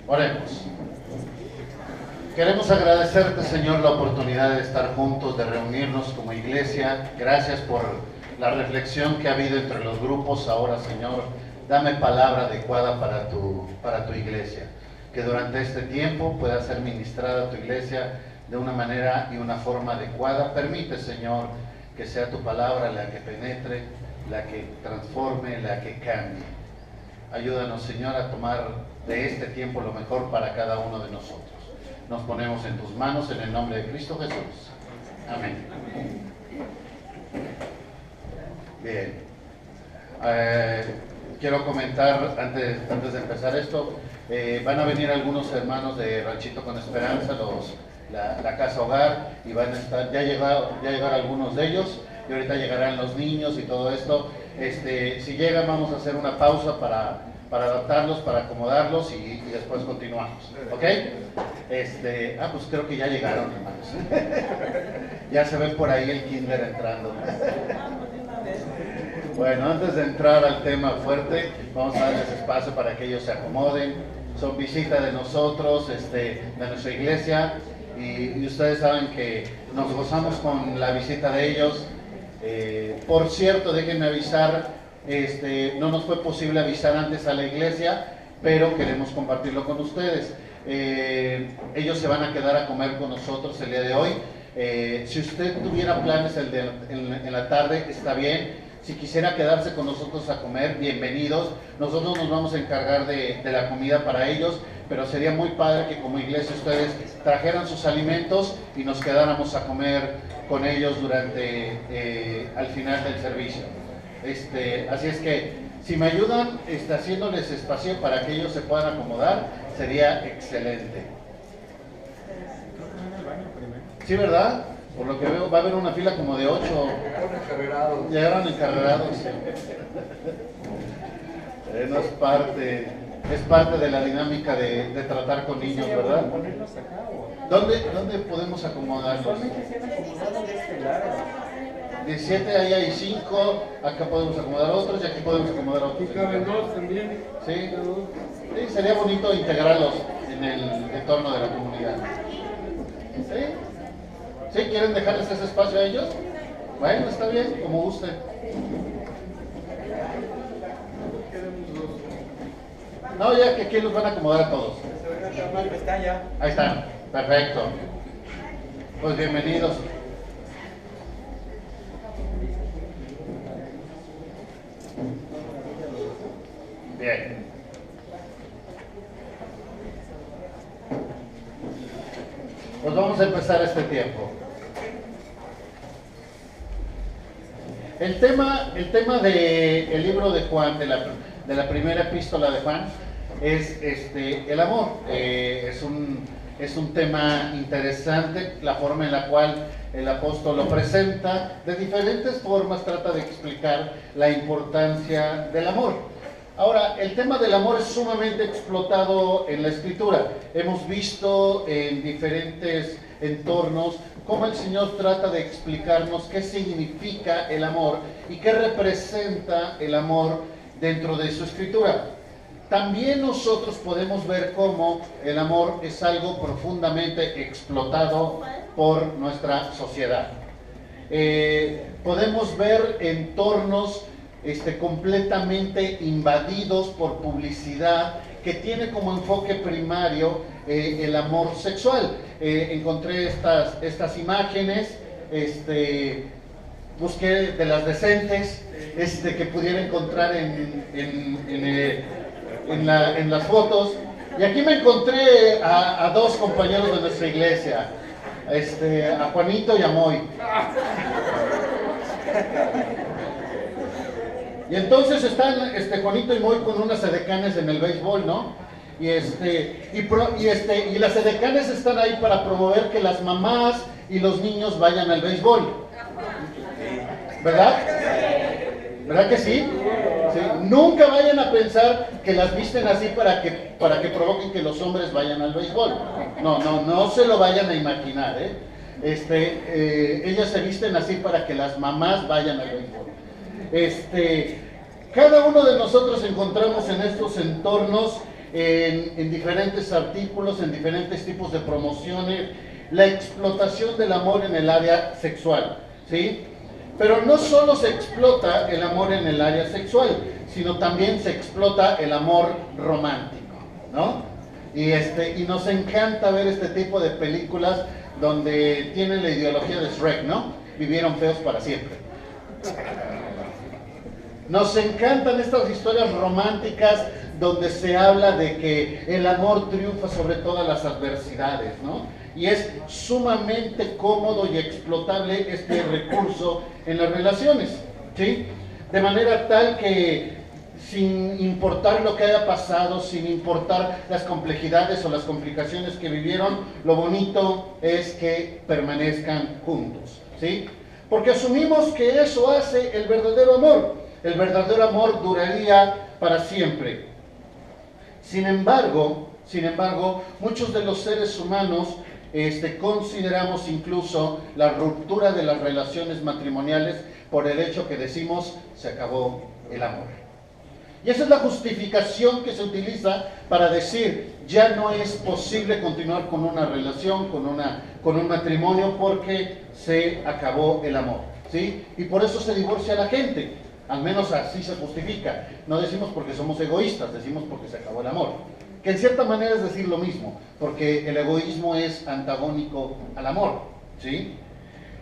Oremos. Queremos agradecerte, Señor, la oportunidad de estar juntos, de reunirnos como iglesia. Gracias por la reflexión que ha habido entre los grupos. Ahora, Señor, dame palabra adecuada para tu iglesia. Que durante este tiempo pueda ser ministrada tu iglesia de una manera y una forma adecuada. Permite, Señor, que sea tu palabra la que penetre, la que transforme, la que cambie. Ayúdanos, Señor, a tomar de este tiempo lo mejor para cada uno de nosotros. Nos ponemos en tus manos en el nombre de Cristo Jesús. Amén. Bien. Quiero comentar, antes de empezar esto, van a venir algunos hermanos de Ranchito con Esperanza, la casa hogar, y van a estar, ya llegaron algunos de ellos, y ahorita llegarán los niños y todo esto. Si llegan, vamos a hacer una pausa para adaptarlos, para acomodarlos y después continuamos, ¿ok? Pues creo que ya llegaron, hermanos. Ya se ve por ahí el kinder entrando. Bueno, antes de entrar al tema fuerte, vamos a darles espacio para que ellos se acomoden. Son visita de nosotros, de nuestra iglesia, y ustedes saben que nos gozamos con la visita de ellos. Por cierto, déjenme avisar, no nos fue posible avisar antes a la iglesia, pero queremos compartirlo con ustedes. Ellos se van a quedar a comer con nosotros el día de hoy. Si usted tuviera planes en la tarde, está bien. Si quisiera quedarse con nosotros a comer, bienvenidos. Nosotros nos vamos a encargar de la comida para ellos, pero sería muy padre que como iglesia ustedes trajeran sus alimentos y nos quedáramos a comer con ellos al final del servicio. Así es que si me ayudan haciéndoles espacio para que ellos se puedan acomodar, sería excelente. ¿Sí, verdad? Por lo que veo, va a haber una fila como de 8. Llegaron encarrerados. No es parte de la dinámica de tratar con niños, ¿verdad? ¿Dónde podemos acomodarlos? 17, ahí hay 5, acá podemos acomodar otros y aquí podemos acomodar otros. Y caben 2 también. Sí, sería bonito integrarlos en el entorno de la comunidad. ¿Sí? ¿Sí? ¿Quieren dejarles ese espacio a ellos? Bueno, está bien, como guste. No, ya que aquí los van a acomodar a todos. Ahí están, perfecto. Pues bienvenidos. Bien. Pues vamos a empezar este tiempo. El tema del libro de Juan, de la primera epístola de Juan, es el amor. Es un tema interesante, la forma en la cual el apóstol lo presenta. De diferentes formas trata de explicar la importancia del amor. Ahora, el tema del amor es sumamente explotado en la Escritura. Hemos visto en diferentes entornos cómo el Señor trata de explicarnos qué significa el amor y qué representa el amor dentro de su Escritura. También nosotros podemos ver cómo el amor es algo profundamente explotado por nuestra sociedad. Podemos ver entornos completamente invadidos por publicidad que tiene como enfoque primario el amor sexual. Encontré estas imágenes, busqué de las decentes que pudiera encontrar en las fotos, y aquí me encontré a dos compañeros de nuestra iglesia, a Juanito y a Moy. Y entonces están Juanito y Moy con unas edecanes en el béisbol, ¿no? Y las edecanes están ahí para promover que las mamás y los niños vayan al béisbol. ¿Verdad? ¿Verdad que sí? ¿Sí? Nunca vayan a pensar que las visten así para que provoquen que los hombres vayan al béisbol. No se lo vayan a imaginar, ellas se visten así para que las mamás vayan al béisbol. Cada uno de nosotros encontramos en estos entornos, en diferentes artículos, en diferentes tipos de promociones, la explotación del amor en el área sexual, ¿sí? Pero no solo se explota el amor en el área sexual, sino también se explota el amor romántico, ¿no? Y nos encanta ver este tipo de películas donde tienen la ideología de Shrek, ¿no? Vivieron feos para siempre. Nos encantan estas historias románticas donde se habla de que el amor triunfa sobre todas las adversidades, ¿no? Y es sumamente cómodo y explotable este recurso en las relaciones, ¿sí? De manera tal que sin importar lo que haya pasado, sin importar las complejidades o las complicaciones que vivieron, lo bonito es que permanezcan juntos, ¿sí? Porque asumimos que eso hace el verdadero amor. El verdadero amor duraría para siempre. Sin embargo, muchos de los seres humanos consideramos incluso la ruptura de las relaciones matrimoniales por el hecho que decimos se acabó el amor. Y esa es la justificación que se utiliza para decir ya no es posible continuar con una relación, con un matrimonio porque se acabó el amor, ¿sí? Y por eso se divorcia la gente. Al menos así se justifica. No decimos porque somos egoístas, decimos porque se acabó el amor. Que en cierta manera es decir lo mismo, porque el egoísmo es antagónico al amor, ¿sí?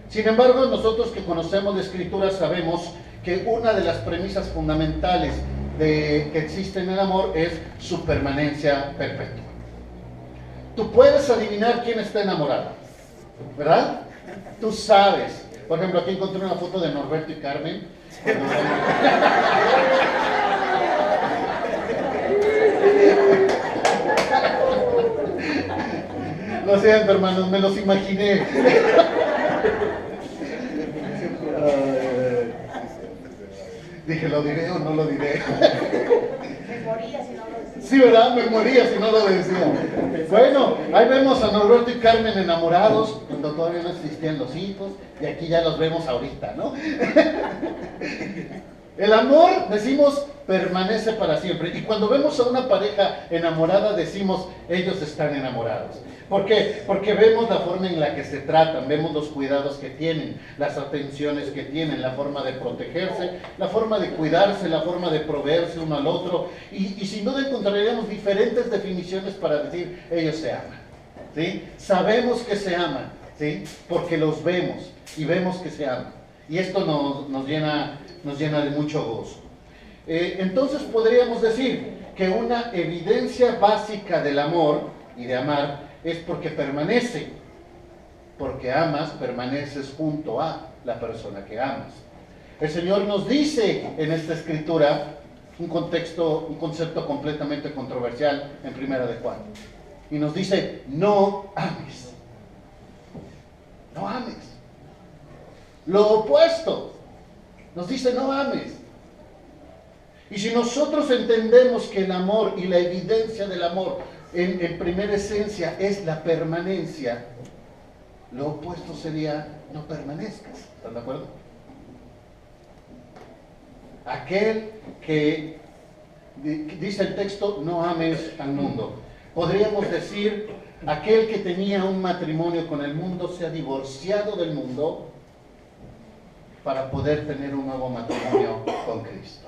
Sin embargo, nosotros que conocemos la Escritura sabemos que una de las premisas fundamentales que existe en el amor es su permanencia perpetua. Tú puedes adivinar quién está enamorado, ¿verdad? Tú sabes. Por ejemplo, aquí encontré una foto de Norberto y Carmen. Lo siento, hermanos, me los imaginé. Dije, ¿lo diré o no lo diré? Me moría si no lo decía. Sí, ¿verdad? Me moría si no lo decía. Bueno, ahí vemos a Norberto y Carmen enamorados cuando todavía no existían los hijos, y aquí ya los vemos ahorita, ¿no? El amor, decimos, permanece para siempre. Y cuando vemos a una pareja enamorada, decimos, ellos están enamorados. ¿Por qué? Porque vemos la forma en la que se tratan, vemos los cuidados que tienen, las atenciones que tienen, la forma de protegerse, la forma de cuidarse, la forma de proveerse uno al otro. Y sin duda encontraríamos diferentes definiciones para decir, ellos se aman, ¿sí? Sabemos que se aman, ¿sí? Porque los vemos y vemos que se aman. Y esto nos llena de mucho gozo. Entonces podríamos decir que una evidencia básica del amor y de amar es porque permanece. Porque amas, permaneces junto a la persona que amas. El Señor nos dice en esta escritura un concepto completamente controversial en Primera de Juan. Y nos dice, no ames. No ames. Lo opuesto. Nos dice, no ames. Y si nosotros entendemos que el amor y la evidencia del amor en primera esencia es la permanencia, lo opuesto sería no permanezcas. ¿Están de acuerdo? Aquel que, dice el texto, no ames al mundo. Podríamos decir, aquel que tenía un matrimonio con el mundo se ha divorciado del mundo para poder tener un nuevo matrimonio con Cristo.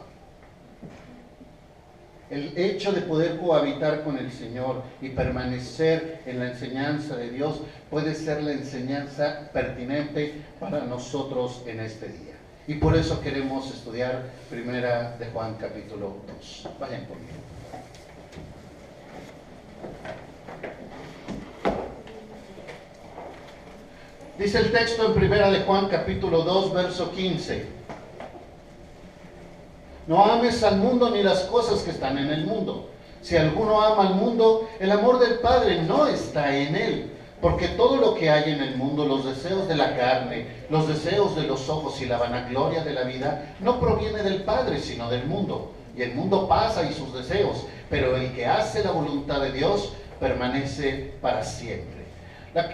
El hecho de poder cohabitar con el Señor y permanecer en la enseñanza de Dios puede ser la enseñanza pertinente para nosotros en este día. Y por eso queremos estudiar Primera de Juan capítulo 2. Vayan conmigo. Dice el texto en Primera de Juan capítulo 2 verso 15. No ames al mundo ni las cosas que están en el mundo. Si alguno ama al mundo, el amor del Padre no está en él. Porque todo lo que hay en el mundo, los deseos de la carne, los deseos de los ojos y la vanagloria de la vida, no proviene del Padre, sino del mundo. Y el mundo pasa y sus deseos, pero el que hace la voluntad de Dios permanece para siempre.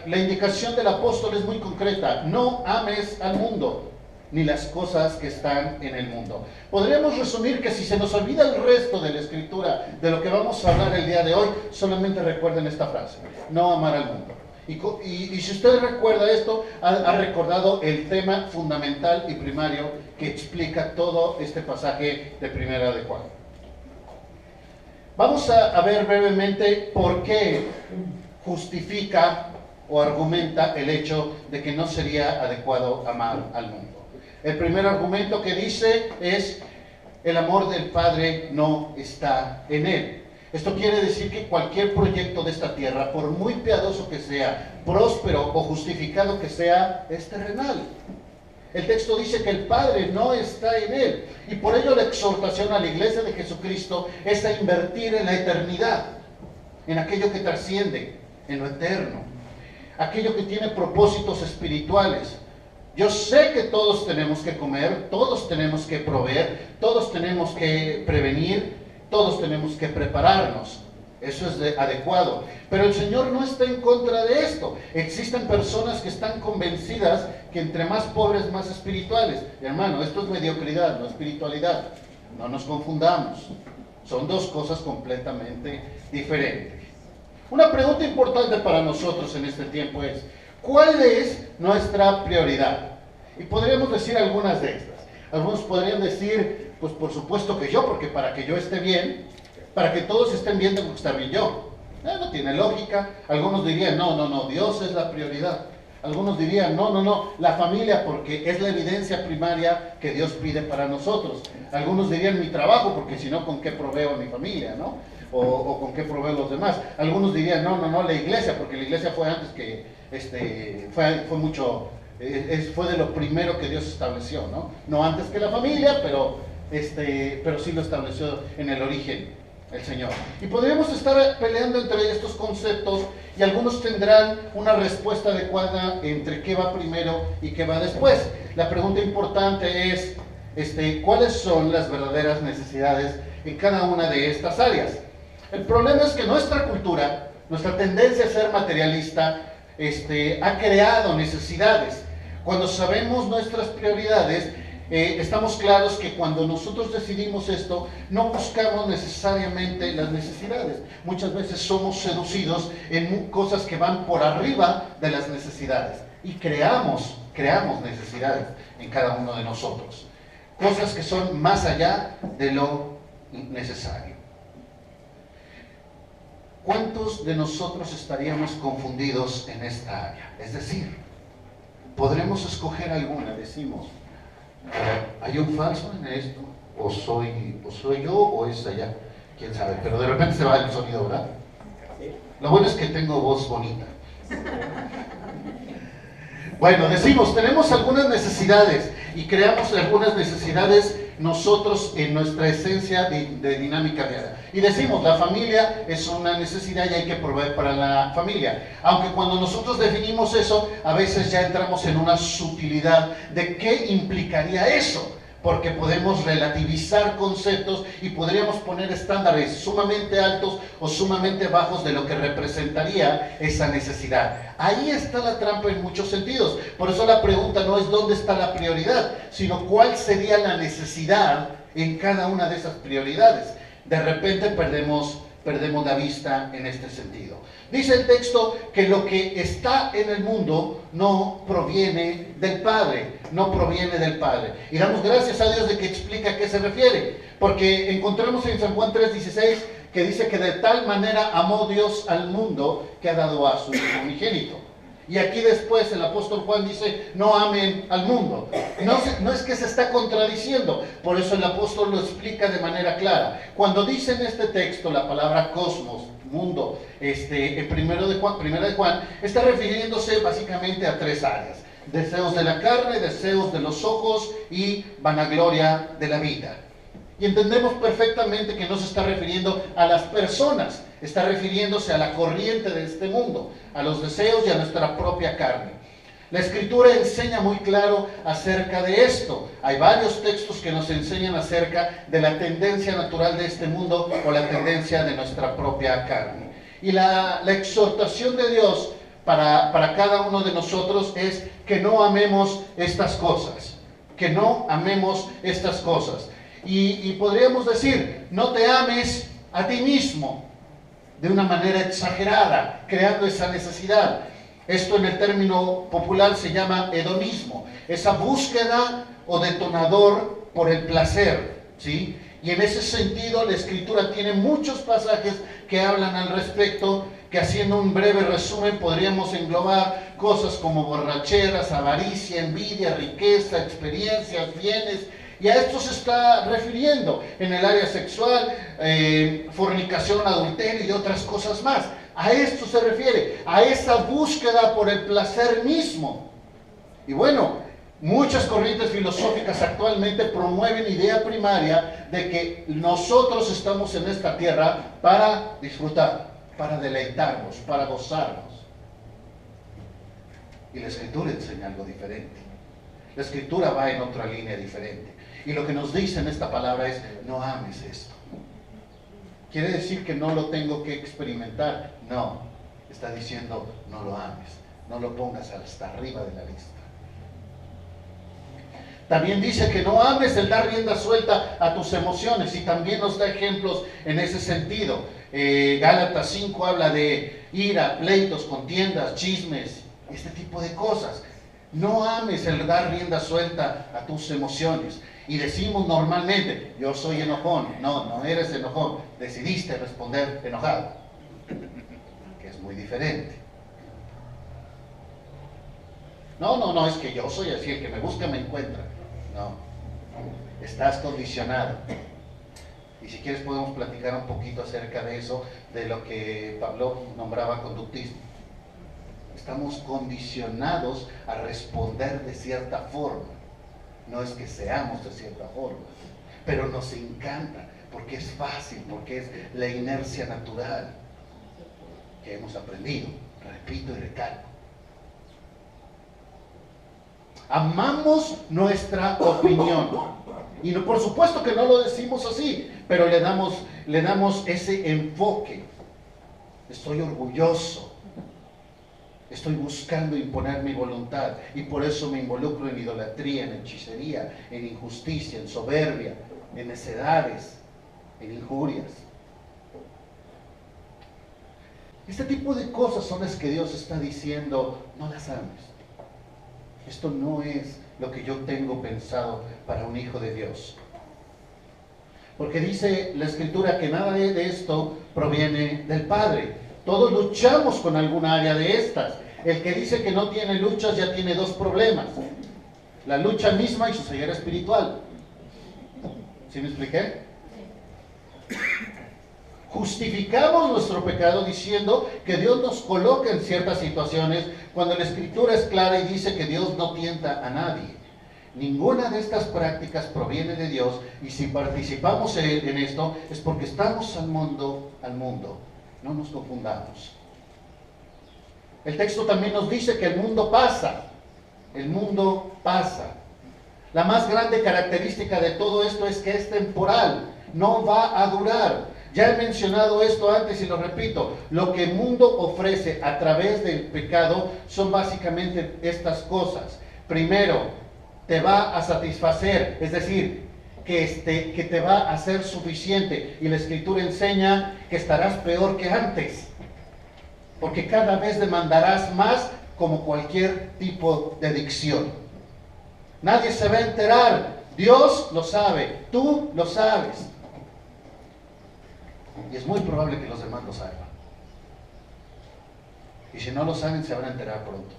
La indicación del apóstol es muy concreta. No ames al mundo. ni las cosas que están en el mundo. Podríamos resumir que si se nos olvida el resto de la escritura, de lo que vamos a hablar el día de hoy, solamente recuerden esta frase: no amar al mundo. Y si usted recuerda esto, ha recordado el tema fundamental y primario que explica todo este pasaje de Primera de Juan. Vamos a ver brevemente por qué justifica o argumenta el hecho de que no sería adecuado amar al mundo. El primer argumento que dice es: el amor del Padre no está en él. Esto quiere decir que cualquier proyecto de esta tierra, por muy piadoso que sea, próspero o justificado que sea, es terrenal. El texto dice que el Padre no está en él, y por ello la exhortación a la iglesia de Jesucristo es a invertir en la eternidad, en aquello que trasciende, en lo eterno, aquello que tiene propósitos espirituales. Yo sé que todos tenemos que comer, todos tenemos que proveer, todos tenemos que prevenir, todos tenemos que prepararnos. Eso es adecuado. Pero el Señor no está en contra de esto. Existen personas que están convencidas que entre más pobres, más espirituales. Hermano, esto es mediocridad, no espiritualidad. No nos confundamos. Son dos cosas completamente diferentes. Una pregunta importante para nosotros en este tiempo es: ¿cuál es nuestra prioridad? Y podríamos decir algunas de estas. Algunos podrían decir: pues por supuesto que yo, porque para que yo esté bien, para que todos estén bien, tengo que estar bien yo. No tiene lógica. Algunos dirían: no, Dios es la prioridad. Algunos dirían: no, la familia, porque es la evidencia primaria que Dios pide para nosotros. Algunos dirían: mi trabajo, porque si no, ¿con qué proveo a mi familia, no? O con qué proveo a los demás. Algunos dirían: no, la iglesia, porque la iglesia fue antes que, fue de lo primero que Dios estableció, ¿no? No antes que la familia, pero sí lo estableció en el origen el Señor. Y podríamos estar peleando entre estos conceptos, y algunos tendrán una respuesta adecuada entre qué va primero y qué va después. La pregunta importante es: ¿cuáles son las verdaderas necesidades en cada una de estas áreas? El problema es que nuestra cultura, nuestra tendencia a ser materialista, ha creado necesidades. Cuando sabemos nuestras prioridades, estamos claros que cuando nosotros decidimos esto, no buscamos necesariamente las necesidades. Muchas veces somos seducidos en cosas que van por arriba de las necesidades, y creamos necesidades en cada uno de nosotros, cosas que son más allá de lo necesario. ¿Cuántos de nosotros estaríamos confundidos en esta área? Es decir, podremos escoger alguna. Decimos: ¿hay un falso en esto? ¿O soy yo o es allá? ¿Quién sabe? Pero de repente se va el sonido, ¿verdad? Lo bueno es que tengo voz bonita. Bueno, decimos, tenemos algunas necesidades, y creamos algunas necesidades nosotros en nuestra esencia de dinámica diaria. Y decimos: la familia es una necesidad y hay que proveer para la familia. Aunque cuando nosotros definimos eso, a veces ya entramos en una sutilidad de qué implicaría eso, porque podemos relativizar conceptos y podríamos poner estándares sumamente altos o sumamente bajos de lo que representaría esa necesidad. Ahí está la trampa en muchos sentidos. Por eso la pregunta no es dónde está la prioridad, sino cuál sería la necesidad en cada una de esas prioridades. De repente perdemos la vista en este sentido. Dice el texto que lo que está en el mundo no proviene del Padre, Y damos gracias a Dios de que explica a qué se refiere, porque encontramos en San Juan 3:16 que dice que de tal manera amó Dios al mundo que ha dado a su Hijo unigénito. Y aquí después el apóstol Juan dice: no amen al mundo. No es que se está contradiciendo, por eso el apóstol lo explica de manera clara. Cuando dice en este texto la palabra cosmos, mundo, en primera de Juan, está refiriéndose básicamente a tres áreas: deseos de la carne, deseos de los ojos y vanagloria de la vida. Y entendemos perfectamente que no se está refiriendo a las personas, está refiriéndose a la corriente de este mundo, a los deseos y a nuestra propia carne. La Escritura enseña muy claro acerca de esto. Hay varios textos que nos enseñan acerca de la tendencia natural de este mundo o la tendencia de nuestra propia carne. Y la exhortación de Dios para cada uno de nosotros es que no amemos estas cosas. que no amemos estas cosas. Y podríamos decir, no te ames a ti mismo de una manera exagerada, creando esa necesidad. Esto en el término popular se llama hedonismo, esa búsqueda o detonador por el placer, ¿sí? Y en ese sentido la Escritura tiene muchos pasajes que hablan al respecto, que haciendo un breve resumen podríamos englobar cosas como borracheras, avaricia, envidia, riqueza, experiencias, bienes, y a esto se está refiriendo en el área sexual, fornicación, adulterio y otras cosas más. A esto se refiere, a esa búsqueda por el placer mismo. Y bueno, muchas corrientes filosóficas actualmente promueven idea primaria de que nosotros estamos en esta tierra para disfrutar, para deleitarnos, para gozarnos. Y la Escritura enseña algo diferente. La Escritura va en otra línea diferente. Y lo que nos dice en esta palabra es, no ames esto. ¿Quiere decir que no lo tengo que experimentar? No, está diciendo, no lo ames, no lo pongas hasta arriba de la lista. También dice que no ames el dar rienda suelta a tus emociones, y también nos da ejemplos en ese sentido. Gálatas 5 habla de ira, pleitos, contiendas, chismes, este tipo de cosas. No ames el dar rienda suelta a tus emociones. Y decimos normalmente, yo soy enojón. No, no eres enojón, decidiste responder enojado, que es muy diferente. No, es que yo soy así, el que me busca me encuentra. No, estás condicionado. Y si quieres podemos platicar un poquito acerca de eso, de lo que Pablo nombraba conductismo. Estamos condicionados a responder de cierta forma. No es que seamos de cierta forma, pero nos encanta, porque es fácil, porque es la inercia natural que hemos aprendido, repito y recalco. Amamos nuestra opinión, y no, por supuesto que no lo decimos así, pero le damos ese enfoque. Estoy orgulloso. Estoy buscando imponer mi voluntad, y por eso me involucro en idolatría, en hechicería, en injusticia, en soberbia, en necedades, en injurias. Este tipo de cosas son las que Dios está diciendo, no las ames. Esto no es lo que yo tengo pensado para un hijo de Dios. Porque dice la Escritura que nada de esto proviene del Padre. Todos luchamos con alguna área de estas. El que dice que no tiene luchas ya tiene dos problemas. La lucha misma y su ceguera espiritual. ¿Sí me expliqué? Justificamos nuestro pecado diciendo que Dios nos coloca en ciertas situaciones cuando la Escritura es clara y dice que Dios no tienta a nadie. Ninguna de estas prácticas proviene de Dios, y si participamos en esto es porque estamos al mundo. No nos confundamos. El texto también nos dice que el mundo pasa. El mundo pasa. La más grande característica de todo esto es que es temporal, no va a durar. Ya he mencionado esto antes y lo repito. Lo que el mundo ofrece a través del pecado son básicamente estas cosas. Primero, te va a satisfacer, es decir, que te va a ser suficiente. Y la Escritura enseña que estarás peor que antes, porque cada vez demandarás más, como cualquier tipo de adicción. Nadie se va a enterar, Dios lo sabe, tú lo sabes, y es muy probable que los demás lo sepan. Y si no lo saben, se van a enterar pronto.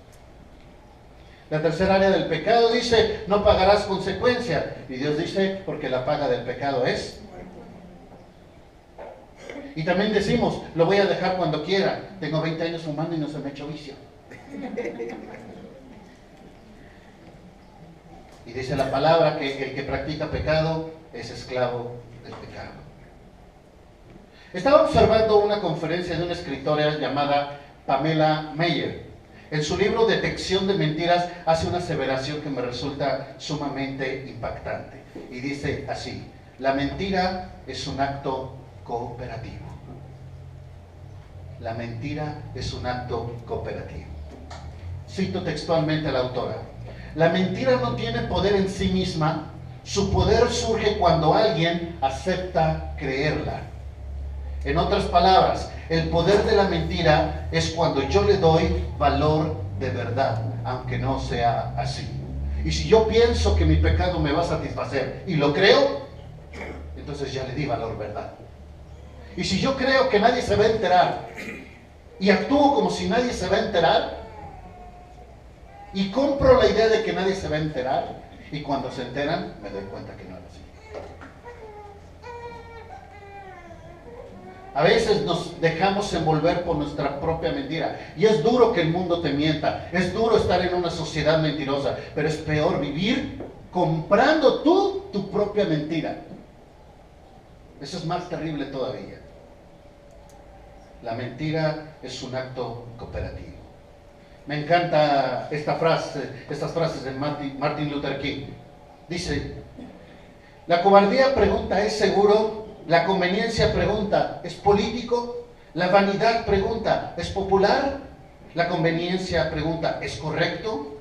La tercera área del pecado dice, no pagarás consecuencia. Y Dios dice, porque la paga del pecado es. Y también decimos, lo voy a dejar cuando quiera. Tengo 20 años fumando y no se me ha hecho vicio. Y dice la palabra que el que practica pecado es esclavo del pecado. Estaba observando una conferencia de una escritora llamada Pamela Meyer. En su libro Detección de Mentiras hace una aseveración que me resulta sumamente impactante. Y dice así, la mentira es un acto cooperativo. La mentira es un acto cooperativo. Cito textualmente a la autora. La mentira no tiene poder en sí misma. Su poder surge cuando alguien acepta creerla. En otras palabras, el poder de la mentira es cuando yo le doy valor de verdad, aunque no sea así. Y si yo pienso que mi pecado me va a satisfacer y lo creo, entonces ya le di valor verdad. Y si yo creo que nadie se va a enterar y actúo como si nadie se va a enterar y compro la idea de que nadie se va a enterar, y cuando se enteran me doy cuenta que no era así. A veces nos dejamos envolver por nuestra propia mentira, y es duro que el mundo te mienta, es duro estar en una sociedad mentirosa, pero es peor vivir comprando tú tu propia mentira. Eso es más terrible todavía. La mentira es un acto cooperativo. Me encanta estas frases de Martin Luther King. Dice: la cobardía pregunta, ¿es seguro? La conveniencia pregunta, ¿es político? La vanidad pregunta, ¿es popular? La conveniencia pregunta, ¿es correcto?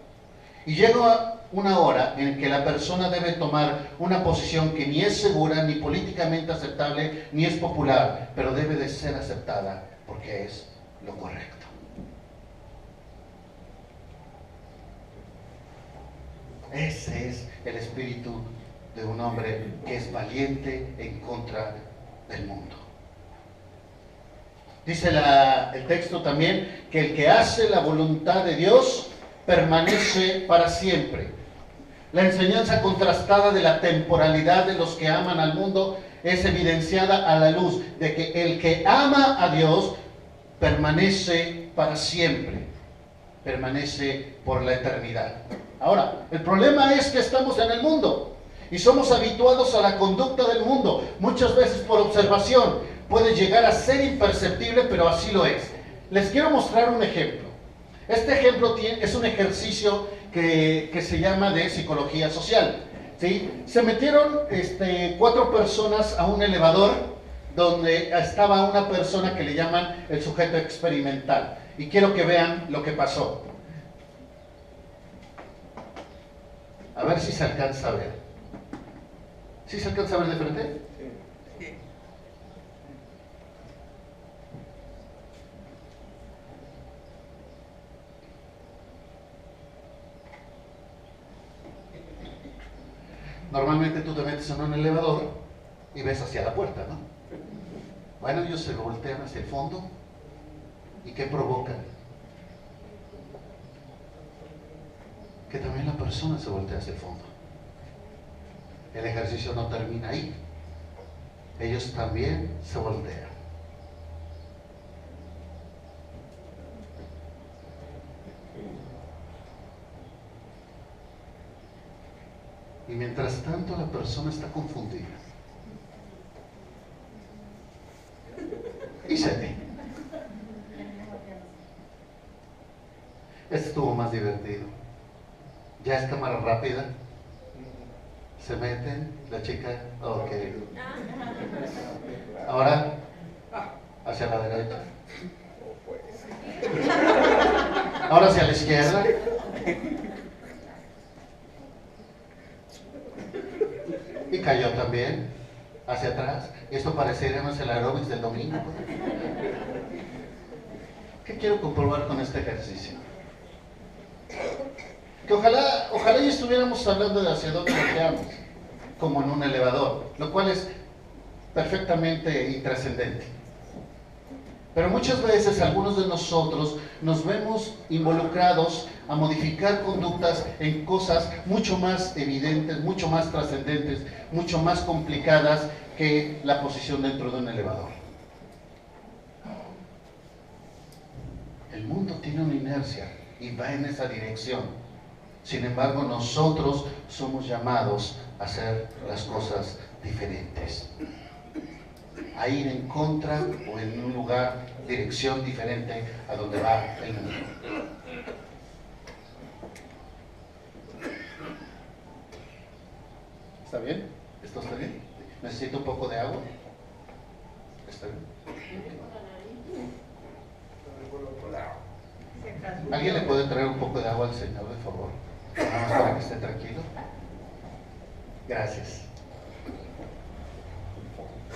Y llega una hora en que la persona debe tomar una posición que ni es segura, ni políticamente aceptable, ni es popular, pero debe de ser aceptada porque es lo correcto. Ese es el espíritu de un hombre que es valiente en contra del mundo. Dice el texto también que el que hace la voluntad de Dios permanece para siempre. La enseñanza contrastada de la temporalidad de los que aman al mundo es evidenciada a la luz de que el que ama a Dios permanece para siempre, permanece por la eternidad. Ahora, el problema es que estamos en el mundo y somos habituados a la conducta del mundo. Muchas veces por observación puede llegar a ser imperceptible, pero así lo es. Les quiero mostrar un ejemplo. Este ejemplo es un ejercicio que se llama de psicología social, ¿sí? Se metieron 4 personas a un elevador donde estaba una persona que le llaman el sujeto experimental. Y quiero que vean lo que pasó. A ver si se alcanza a ver. ¿Sí se alcanza a ver de frente? Sí. Normalmente tú te metes en un elevador y ves hacia la puerta, ¿no? Bueno, ellos se voltean hacia el fondo. ¿Y qué provocan? Que también la persona se voltea hacia el fondo. El ejercicio no termina ahí. Ellos también se voltean. Y mientras tanto la persona está confundida. Y se ve. Este estuvo más divertido. Ya es cámara rápida. Se meten, la chica, ok. Ahora, hacia la derecha. Ahora hacia la izquierda. Y cayó también, hacia atrás. Esto parecería más el aeróbics del domingo. ¿Qué quiero comprobar con este ejercicio? Que ojalá y estuviéramos hablando de hacia dónde volteamos, como en un elevador, lo cual es perfectamente intrascendente. Pero muchas veces algunos de nosotros nos vemos involucrados a modificar conductas en cosas mucho más evidentes, mucho más trascendentes, mucho más complicadas que la posición dentro de un elevador. El mundo tiene una inercia y va en esa dirección. Sin embargo, nosotros somos llamados a hacer las cosas diferentes, a ir en contra o en un lugar, dirección diferente a donde va el mundo. ¿Está bien? ¿Esto está bien? ¿Necesito un poco de agua? ¿Está bien? ¿Alguien le puede traer un poco de agua al Señor, de favor? Nada más para que esté tranquilo. Gracias.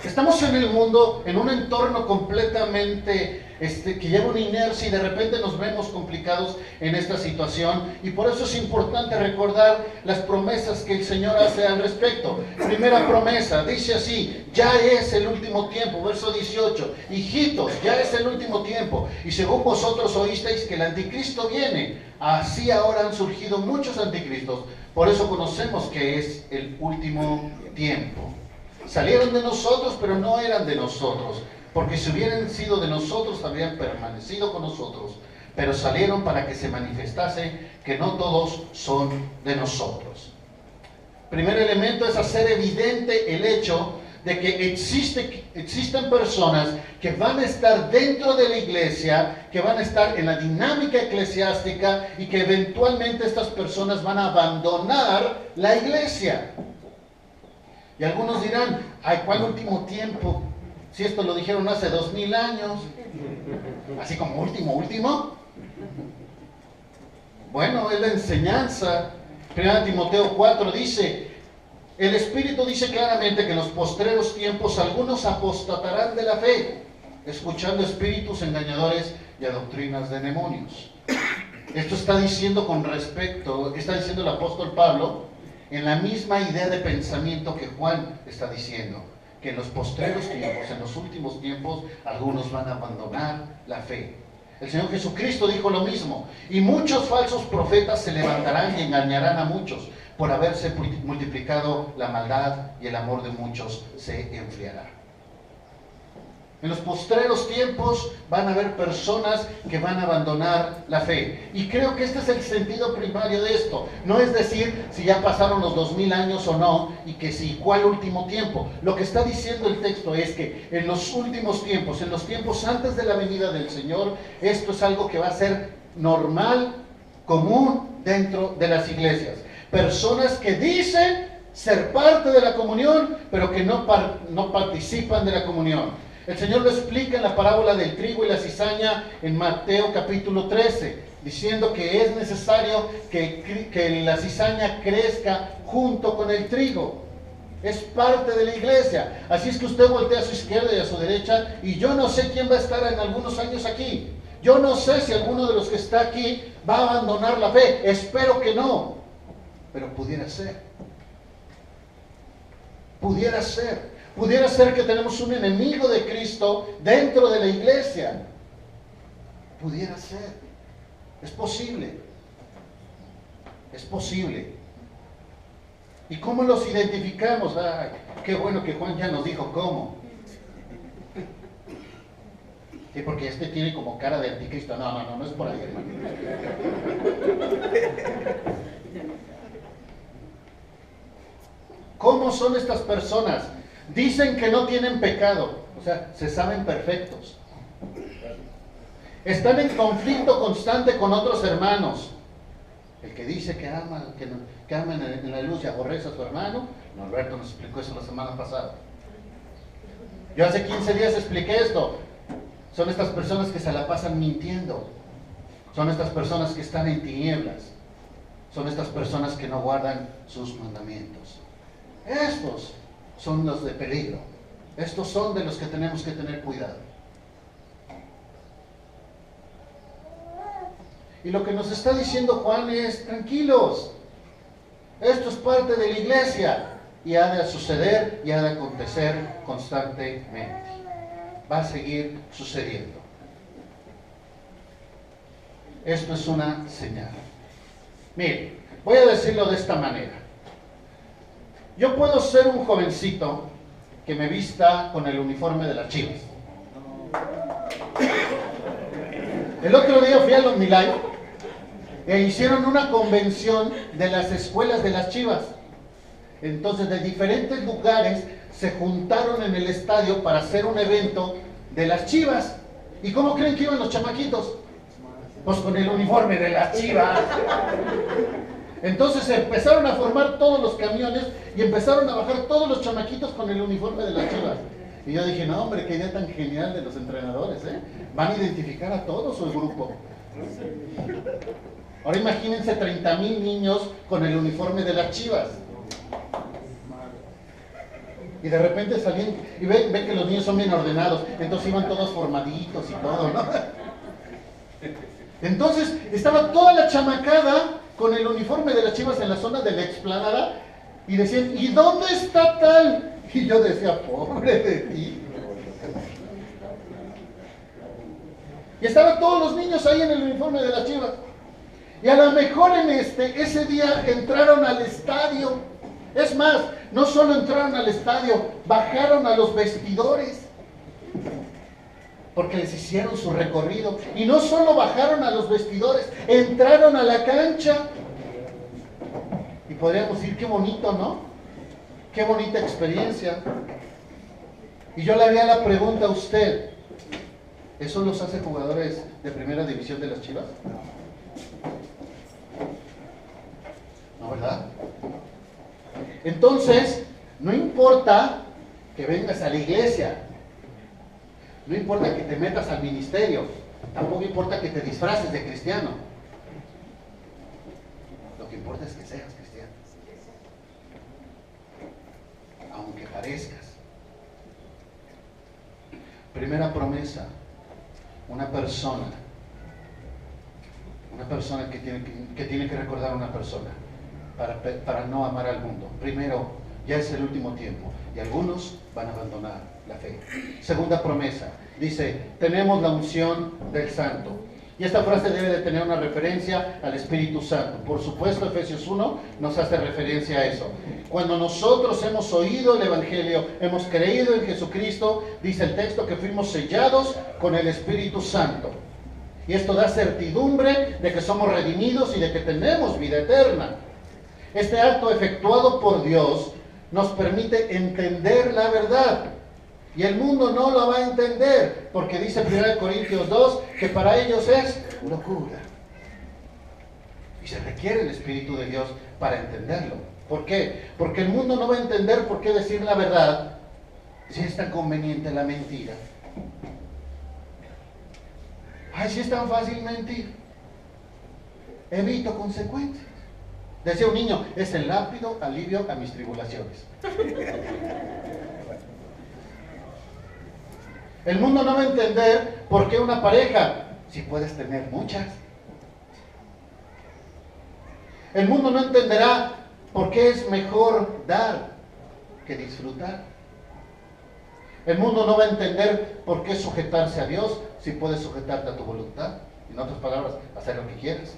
Estamos en el mundo, en un entorno completamente que lleva una inercia y de repente nos vemos complicados en esta situación, y por eso es importante recordar las promesas que el Señor hace al respecto. Primera promesa, dice así: ya es el último tiempo, verso 18, hijitos, ya es el último tiempo, y según vosotros oísteis que el anticristo viene, así ahora han surgido muchos anticristos, por eso conocemos que es el último tiempo. Salieron de nosotros, pero no eran de nosotros, porque si hubieran sido de nosotros, habrían permanecido con nosotros, pero salieron para que se manifestase que no todos son de nosotros. Primer elemento es hacer evidente el hecho de que existen personas que van a estar dentro de la iglesia, que van a estar en la dinámica eclesiástica, y que eventualmente estas personas van a abandonar la iglesia. Y algunos dirán: ay, ¿cuál último tiempo? Si esto lo dijeron hace 2000 años. Así como último. Bueno, es la enseñanza. 1 Timoteo 4 dice: el Espíritu dice claramente que en los postreros tiempos algunos apostatarán de la fe, escuchando espíritus engañadores y a doctrinas de demonios. Esto está diciendo está diciendo el apóstol Pablo, en la misma idea de pensamiento que Juan está diciendo, que en los postreros tiempos, en los últimos tiempos, algunos van a abandonar la fe. El Señor Jesucristo dijo lo mismo: y muchos falsos profetas se levantarán y engañarán a muchos, por haberse multiplicado la maldad, y el amor de muchos se enfriará. En los postreros tiempos van a haber personas que van a abandonar la fe. Y creo que este es el sentido primario de esto. No es decir si ya pasaron los 2000 años o no, y que si cuál último tiempo. Lo que está diciendo el texto es que en los últimos tiempos, en los tiempos antes de la venida del Señor, esto es algo que va a ser normal, común dentro de las iglesias. Personas que dicen ser parte de la comunión, pero que no participan de la comunión. El Señor lo explica en la parábola del trigo y la cizaña en Mateo capítulo 13, diciendo que es necesario que la cizaña crezca junto con el trigo. Es parte de la iglesia. Así es que usted voltea a su izquierda y a su derecha, y yo no sé quién va a estar en algunos años aquí. Yo no sé si alguno de los que está aquí va a abandonar la fe. Espero que no, pero pudiera ser. Pudiera ser. Pudiera ser que tenemos un enemigo de Cristo dentro de la iglesia. Pudiera ser. Es posible. Es posible. ¿Y cómo los identificamos? Ay, qué bueno que Juan ya nos dijo cómo. Sí, porque este tiene como cara de anticristo. No es por ahí, hermano. ¿Cómo son estas personas? Dicen que no tienen pecado, o sea, se saben perfectos. Están en conflicto constante con otros hermanos. El que dice que ama en la luz y aborrece a su hermano, Norberto nos explicó eso la semana pasada. Yo hace 15 días expliqué esto. Son estas personas que se la pasan mintiendo. Son estas personas que están en tinieblas. Son estas personas que no guardan sus mandamientos. Estos son los de peligro. Estos son de los que tenemos que tener cuidado. Y lo que nos está diciendo Juan es: tranquilos, esto es parte de la iglesia, y ha de suceder y ha de acontecer constantemente. Va a seguir sucediendo. Esto es una señal. Mire, voy a decirlo de esta manera. Yo puedo ser un jovencito que me vista con el uniforme de las Chivas. El otro día fui al OmniLife e hicieron una convención de las escuelas de las Chivas. Entonces, de diferentes lugares se juntaron en el estadio para hacer un evento de las Chivas. ¿Y cómo creen que iban los chamaquitos? Pues con el uniforme de las Chivas. Entonces se empezaron a formar todos los camiones y empezaron a bajar todos los chamaquitos con el uniforme de las Chivas. Y yo dije, no hombre, qué idea tan genial de los entrenadores, ¿eh? Van a identificar a todos su grupo. Ahora imagínense 30,000 niños con el uniforme de las Chivas. Y de repente salían y ven que los niños son bien ordenados, entonces iban todos formaditos y todo, ¿no? Entonces estaba toda la chamacada con el uniforme de las Chivas en la zona de la explanada y decían, ¿y dónde está tal? Y yo decía, pobre de ti. Y estaban todos los niños ahí en el uniforme de las Chivas. Y a lo mejor ese día entraron al estadio. Es más, no solo entraron al estadio, bajaron a los vestidores. Porque les hicieron su recorrido. Y no solo bajaron a los vestidores, entraron a la cancha. Y podríamos decir, qué bonito, ¿no? Qué bonita experiencia. Y yo le haría la pregunta a usted, ¿eso los hace jugadores de primera división de las Chivas? No, ¿verdad? Entonces, no importa que vengas a la iglesia, no importa que te metas al ministerio, tampoco importa que te disfraces de cristiano. Lo que importa es que seas cristiano, aunque parezcas. Primera promesa, una persona que tiene que recordar a una persona para no amar al mundo. Primero, ya es el último tiempo y algunos van a abandonar la fe. Segunda promesa, dice, tenemos la unción del Santo. Y esta frase debe de tener una referencia al Espíritu Santo. Por supuesto, Efesios 1 nos hace referencia a eso. Cuando nosotros hemos oído el Evangelio, hemos creído en Jesucristo, dice el texto que fuimos sellados con el Espíritu Santo. Y esto da certidumbre de que somos redimidos y de que tenemos vida eterna. Este acto efectuado por Dios nos permite entender la verdad. Y el mundo no lo va a entender, porque dice 1 Corintios 2 que para ellos es locura. Y se requiere el Espíritu de Dios para entenderlo. ¿Por qué? Porque el mundo no va a entender por qué decir la verdad si es tan conveniente la mentira. Ay, si es tan fácil mentir. Evito consecuencias. Decía un niño, es el rápido alivio a mis tribulaciones. El mundo no va a entender por qué una pareja, si puedes tener muchas. El mundo no entenderá por qué es mejor dar que disfrutar. El mundo no va a entender por qué sujetarse a Dios si puedes sujetarte a tu voluntad. En otras palabras, hacer lo que quieras.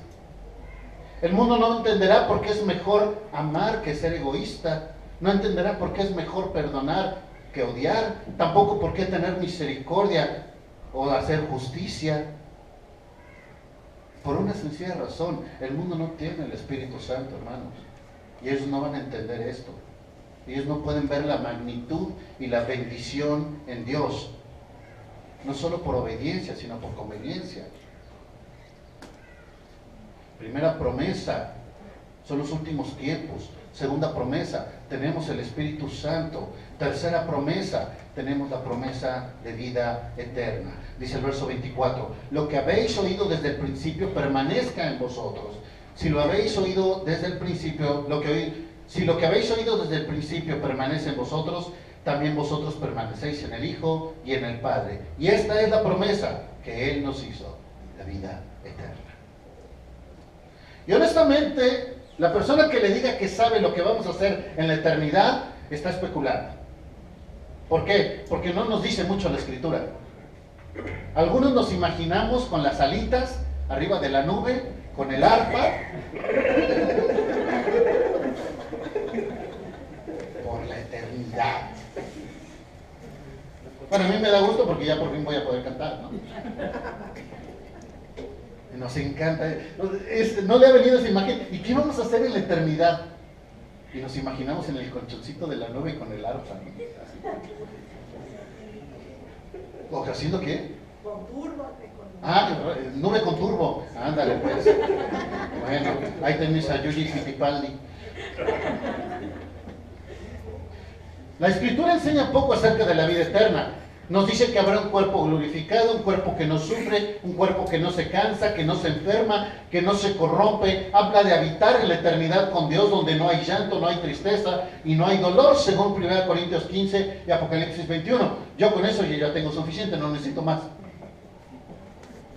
El mundo no entenderá por qué es mejor amar que ser egoísta. No entenderá por qué es mejor perdonar que odiar. Tampoco por qué tener misericordia o hacer justicia. Por una sencilla razón, el mundo no tiene el Espíritu Santo, hermanos. Y ellos no van a entender esto. Ellos no pueden ver la magnitud y la bendición en Dios. No solo por obediencia, sino por conveniencia. Primera promesa, son los últimos tiempos. Segunda promesa, tenemos el Espíritu Santo. Tercera promesa, tenemos la promesa de vida eterna. Dice el verso 24, lo que habéis oído desde el principio permanezca en vosotros. Si lo habéis oído desde el principio, si lo que habéis oído desde el principio permanece en vosotros, también vosotros permanecéis en el Hijo y en el Padre. Y esta es la promesa que Él nos hizo, la vida eterna. Y honestamente, la persona que le diga que sabe lo que vamos a hacer en la eternidad, está especulando. ¿Por qué? Porque no nos dice mucho la Escritura. Algunos nos imaginamos con las alitas arriba de la nube, con el arpa, por la eternidad. Bueno, a mí me da gusto porque ya por fin voy a poder cantar, ¿no? Nos encanta. No le ha venido esa imagen. ¿Y qué vamos a hacer en la eternidad? Y nos imaginamos en el colchoncito de la nube con el arpa, ¿no? ¿O haciendo qué? Con turbo. Nube con turbo. Ándale, pues. Bueno, ahí tenéis a Yuji Fittipaldi. La Escritura enseña poco acerca de la vida eterna. Nos dice que habrá un cuerpo glorificado, un cuerpo que no sufre, un cuerpo que no se cansa, que no se enferma, que no se corrompe. Habla de habitar en la eternidad con Dios, donde no hay llanto, no hay tristeza y no hay dolor, según 1 Corintios 15 y Apocalipsis 21. Yo con eso ya tengo suficiente, no necesito más.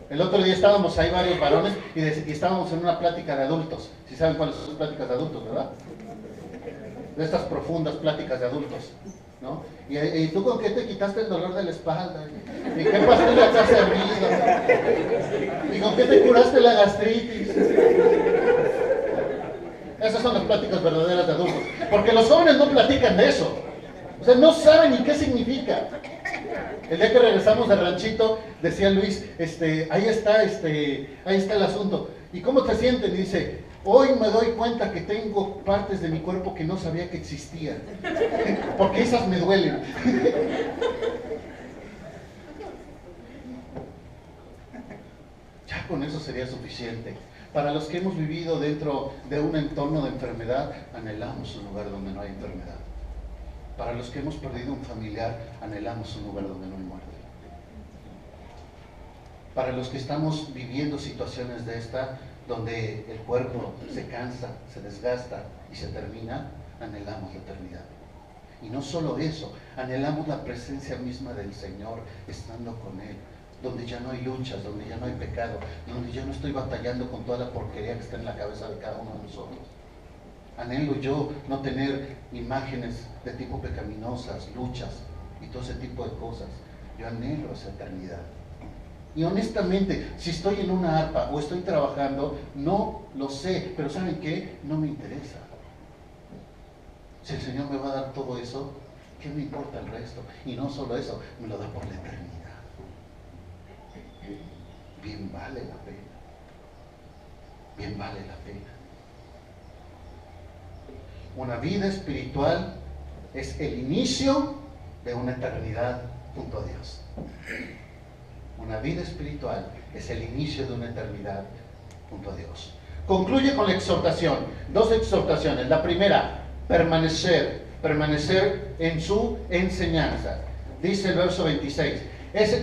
El otro día estábamos ahí varios varones y estábamos en una plática de adultos. Si saben cuáles son las pláticas de adultos, ¿verdad? De estas profundas pláticas de adultos, ¿no? ¿Y tú con qué te quitaste el dolor de la espalda? ¿Y qué pastilla te has servido? ¿Y con qué te curaste la gastritis? Esas son las pláticas verdaderas de adultos. Porque los jóvenes no platican de eso. O sea, no saben ni qué significa. El día que regresamos del ranchito, decía Luis, ahí está el asunto. ¿Y cómo te sientes? Y dice, hoy me doy cuenta que tengo partes de mi cuerpo que no sabía que existían. Porque esas me duelen. Ya con eso sería suficiente. Para los que hemos vivido dentro de un entorno de enfermedad, anhelamos un lugar donde no hay enfermedad. Para los que hemos perdido un familiar, anhelamos un lugar donde no hay muerte. Para los que estamos viviendo situaciones de esta, donde el cuerpo se cansa, se desgasta y se termina, anhelamos la eternidad. Y no solo eso, anhelamos la presencia misma del Señor, estando con Él, donde ya no hay luchas, donde ya no hay pecado, donde ya no estoy batallando con toda la porquería que está en la cabeza de cada uno de nosotros. Anhelo yo no tener imágenes de tipo pecaminosas, luchas y todo ese tipo de cosas. Yo anhelo esa eternidad. Y honestamente, si estoy en una arpa o estoy trabajando, no lo sé, pero ¿saben qué? No me interesa. Si el Señor me va a dar todo eso, ¿qué me importa el resto? Y no solo eso, me lo da por la eternidad. Bien vale la pena. Bien vale la pena. Una vida espiritual es el inicio de una eternidad junto a Dios. Una vida espiritual es el inicio de una eternidad junto a Dios. Concluye con la exhortación. 2 exhortaciones. La primera, permanecer en su enseñanza. Dice el verso 26.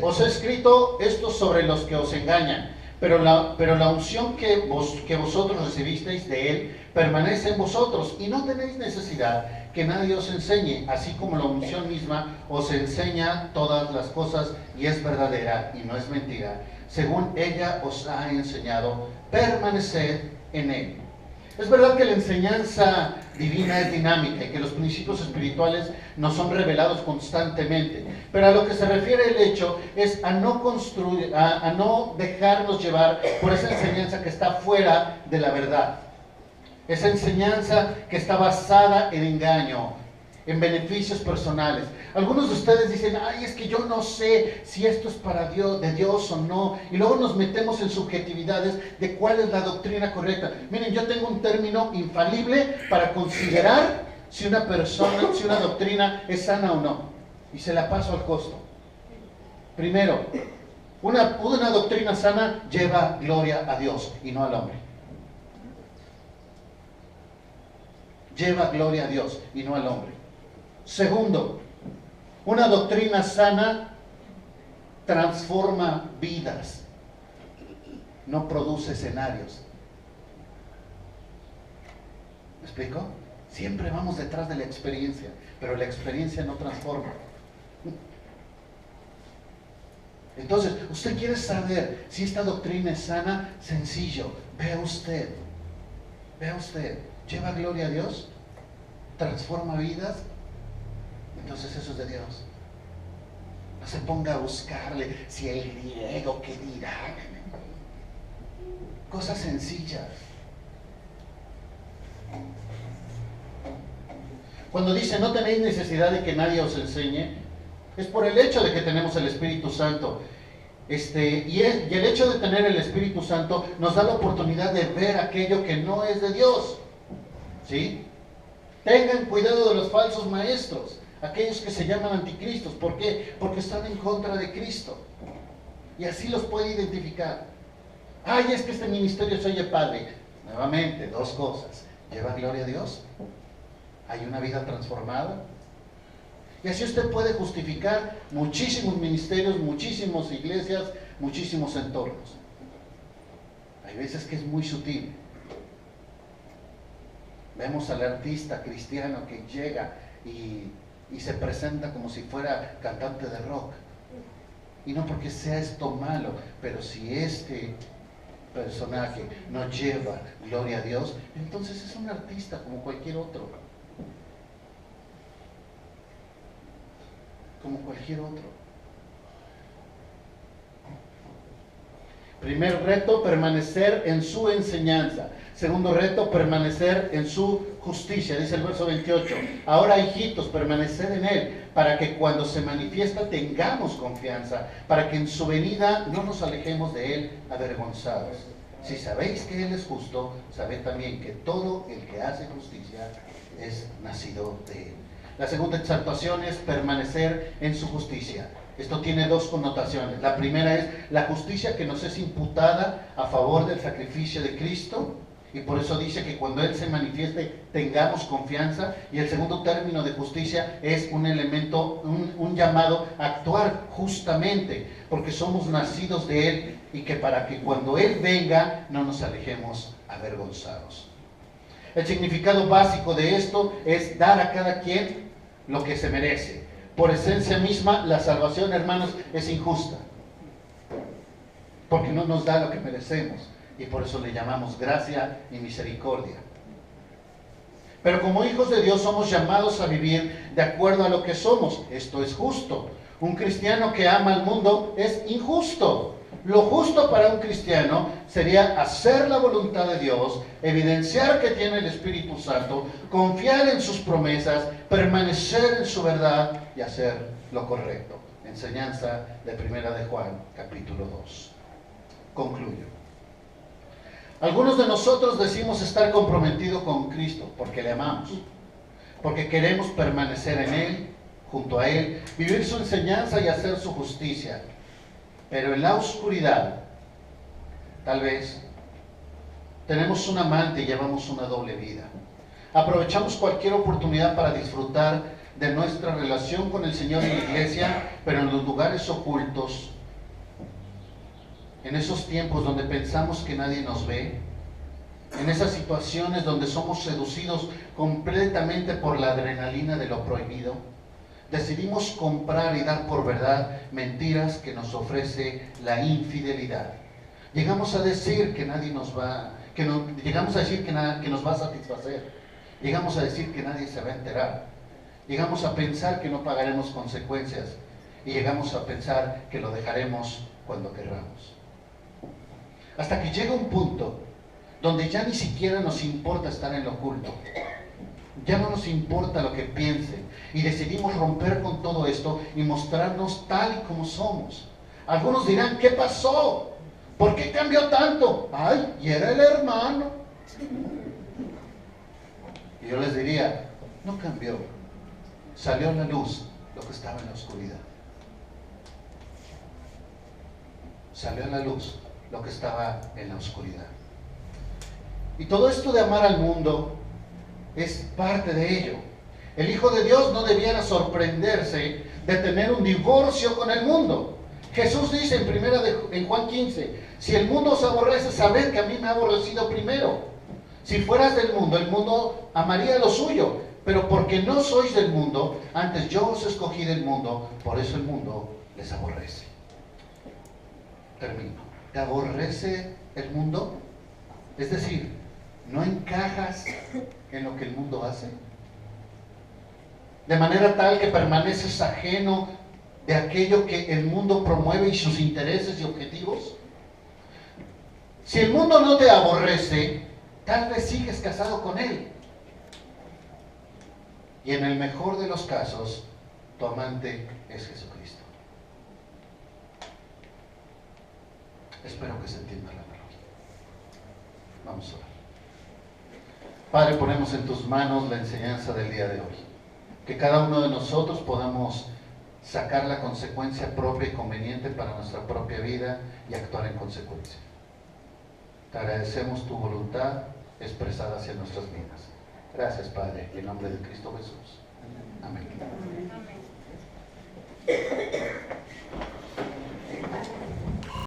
Os he escrito esto sobre los que os engañan, pero la unción que vosotros recibisteis de Él permanece en vosotros, y no tenéis necesidad que nadie os enseñe, así como la unción misma os enseña todas las cosas, y es verdadera y no es mentira. Según ella os ha enseñado, permaneced en Él. Es verdad que la enseñanza divina es dinámica y que los principios espirituales nos son revelados constantemente, pero a lo que se refiere el hecho es a no dejarnos llevar por esa enseñanza que está fuera de la verdad. Esa enseñanza que está basada en engaño, en beneficios personales. Algunos de ustedes dicen, ay, es que yo no sé si esto es para Dios, de Dios o no, y luego nos metemos en subjetividades de cuál es la doctrina correcta. Miren, yo tengo un término infalible para considerar si una doctrina es sana o no, y se la paso al costo. Primero, una doctrina sana lleva gloria a Dios y no al hombre. Lleva gloria a Dios y no al hombre. Segundo, una doctrina sana transforma vidas, no produce escenarios. ¿Me explico? Siempre vamos detrás de la experiencia, pero la experiencia no transforma. Entonces, usted quiere saber si esta doctrina es sana, sencillo, vea usted, ¿lleva gloria a Dios? ¿Transforma vidas? Entonces eso es de Dios. No se ponga a buscarle si el griego, ¿qué dirá? Cosas sencillas. Cuando dice no tenéis necesidad de que nadie os enseñe, es por el hecho de que tenemos el Espíritu Santo. Y el hecho de tener el Espíritu Santo nos da la oportunidad de ver aquello que no es de Dios. ¿Sí? Tengan cuidado de los falsos maestros, aquellos que se llaman anticristos. ¿Por qué? Porque están en contra de Cristo. Y así los puede identificar. Ay, es que este ministerio se oye padre. Nuevamente, 2 cosas. ¿Lleva gloria a Dios? ¿Hay una vida transformada? Y así usted puede justificar muchísimos ministerios, muchísimas iglesias, muchísimos entornos. Hay veces que es muy sutil. Vemos al artista cristiano que llega y se presenta como si fuera cantante de rock. Y no porque sea esto malo, pero si este personaje no lleva gloria a Dios, entonces es un artista como cualquier otro. Como cualquier otro. Primer reto, permanecer en su enseñanza. Segundo reto, permanecer en su justicia. Dice el verso 28. Ahora, hijitos, permanecer en él, para que cuando se manifiesta tengamos confianza, para que en su venida no nos alejemos de él avergonzados. Si sabéis que él es justo, sabed también que todo el que hace justicia es nacido de él. La segunda exaltación es permanecer en su justicia. Esto tiene dos connotaciones. La primera es la justicia que nos es imputada a favor del sacrificio de Cristo, y por eso dice que cuando Él se manifieste tengamos confianza. Y el segundo término de justicia es un elemento, un llamado a actuar justamente, porque somos nacidos de Él, y que para que cuando Él venga no nos alejemos avergonzados. El significado básico de esto es dar a cada quien lo que se merece. Por esencia misma, la salvación, hermanos, es injusta, porque no nos da lo que merecemos, y por eso le llamamos gracia y misericordia. Pero como hijos de Dios somos llamados a vivir de acuerdo a lo que somos. Esto es justo. Un cristiano que ama al mundo es injusto. Lo justo para un cristiano sería hacer la voluntad de Dios, evidenciar que tiene el Espíritu Santo, confiar en sus promesas, permanecer en su verdad y hacer lo correcto. Enseñanza de Primera de Juan, capítulo 2. Concluyo. Algunos de nosotros decimos estar comprometidos con Cristo porque le amamos, porque queremos permanecer en Él, junto a Él, vivir su enseñanza y hacer su justicia. Pero en la oscuridad, tal vez, tenemos un amante y llevamos una doble vida. Aprovechamos cualquier oportunidad para disfrutar de nuestra relación con el Señor y la iglesia, pero en los lugares ocultos, en esos tiempos donde pensamos que nadie nos ve, en esas situaciones donde somos seducidos completamente por la adrenalina de lo prohibido, decidimos comprar y dar por verdad mentiras que nos ofrece la infidelidad. Llegamos a decir que nadie nos va, llegamos a decir que nos va a satisfacer. Llegamos a decir que nadie se va a enterar. Llegamos a pensar que no pagaremos consecuencias. Y llegamos a pensar que lo dejaremos cuando querramos. Hasta que llega un punto donde ya ni siquiera nos importa estar en lo oculto. Ya no nos importa lo que piensen, y decidimos romper con todo esto y mostrarnos tal y como somos. Algunos dirán, ¿qué pasó? ¿Por qué cambió tanto? Ay, y era el hermano. Y yo les diría, no cambió. Salió a la luz lo que estaba en la oscuridad. Salió a la luz lo que estaba en la oscuridad. Y todo esto de amar al mundo es parte de ello. El Hijo de Dios no debiera sorprenderse de tener un divorcio con el mundo. Jesús dice en Juan 15, si el mundo os aborrece, sabed que a mí me ha aborrecido primero. Si fueras del mundo, el mundo amaría lo suyo, pero porque no sois del mundo, antes yo os escogí del mundo, por eso el mundo les aborrece. Termino. ¿Te aborrece el mundo? Es decir, ¿no encajas en lo que el mundo hace? De manera tal que permaneces ajeno de aquello que el mundo promueve y sus intereses y objetivos. Si el mundo no te aborrece, tal vez sigues casado con él. Y en el mejor de los casos, tu amante es Jesucristo. Espero que se entienda la analogía. Vamos a orar. Padre, ponemos en tus manos la enseñanza del día de hoy. Que cada uno de nosotros podamos sacar la consecuencia propia y conveniente para nuestra propia vida y actuar en consecuencia. Te agradecemos tu voluntad expresada hacia nuestras vidas. Gracias, Padre, en el nombre de Cristo Jesús. Amén.